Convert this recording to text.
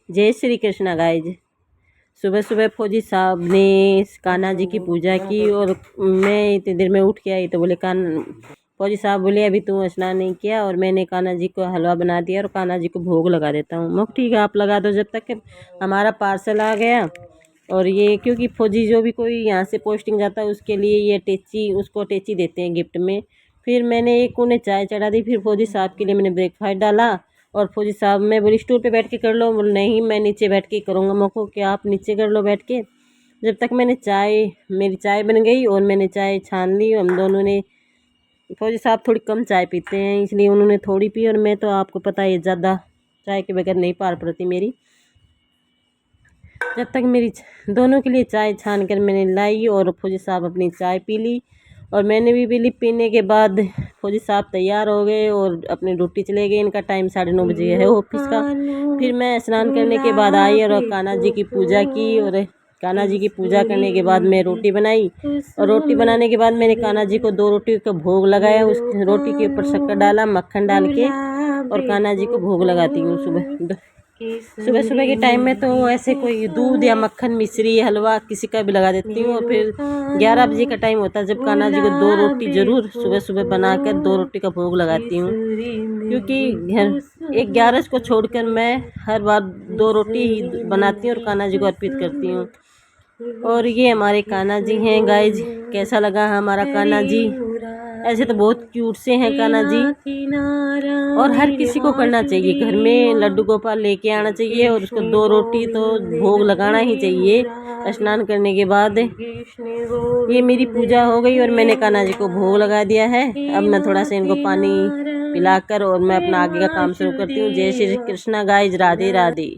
जय श्री कृष्णा गाइज। सुबह सुबह फौजी साहब ने कान्हा जी की पूजा की और मैं इतनी देर में उठ के आई तो बोले फौजी साहब बोले अभी तू स्नान नहीं किया, और मैंने कान्हा जी को हलवा बना दिया और कान्हा जी को भोग लगा देता हूँ। मैं ठीक है आप लगा दो जब तक कि हमारा पार्सल आ गया। और ये क्योंकि फौजी जो भी कोई यहाँ से पोस्टिंग जाता है उसके लिए ये अटैची, उसको अटैची देते हैं गिफ्ट में। फिर मैंने एक उन्हें चाय चढ़ा दी, फिर फौजी साहब के लिए मैंने ब्रेकफास्ट डाला। और फौजी साहब मैं बोली स्टूल पे बैठ के कर लो, बोले नहीं मैं नीचे बैठ के करूँगा। मैं को क्या आप नीचे कर लो बैठ के। जब तक मेरी चाय बन गई और मैंने चाय छान ली। हम दोनों ने, फौजी साहब थोड़ी कम चाय पीते हैं इसलिए उन्होंने थोड़ी पी, और मैं तो आपको पता है ज़्यादा चाय के बगैर नहीं पार पड़ती मेरी। जब तक मेरी दोनों के लिए चाय छान कर मैंने लाई और फौजी साहब अपनी चाय पी ली और मैंने भी पी ली। पीने के बाद फौजी साहब तैयार हो गए और अपनी ड्यूटी चले गए। इनका टाइम 9:30 बजे है ऑफिस का। फिर मैं स्नान करने के बाद आई और कान्हा जी की पूजा की, और कान्हा जी की पूजा करने के बाद मैं रोटी बनाई। और रोटी बनाने के बाद मैंने कान्हा जी को 2 रोटी का भोग लगाया। उस रोटी के ऊपर शक्कर डाला, मक्खन डाल के, और कान्हा जी को भोग लगाती हूँ सुबह सुबह के टाइम में। तो ऐसे कोई दूध या मक्खन, मिश्री, हलवा किसी का भी लगा देती हूँ। और फिर 11 बजे का टाइम होता है जब कान्हा जी को 2 रोटी ज़रूर सुबह सुबह बनाकर 2 रोटी का भोग लगाती हूँ, क्योंकि 11 को छोड़कर मैं हर बार 2 रोटी ही बनाती हूँ और कान्हा जी को अर्पित करती हूँ। और ये हमारे कान्हा जी हैं गाइज। कैसा लगा हमारा कान्हा जी? ऐसे तो बहुत क्यूट से हैं कान्हा जी, और हर किसी को करना चाहिए। घर में लड्डू गोपाल लेके आना चाहिए और उसको 2 रोटी तो भोग लगाना ही चाहिए स्नान करने के बाद। ये मेरी पूजा हो गई और मैंने कान्हा जी को भोग लगा दिया है। अब मैं थोड़ा सा इनको पानी पिलाकर और मैं अपना आगे का काम शुरू करती हूँ। जय श्री कृष्णा गाइज, राधे राधे।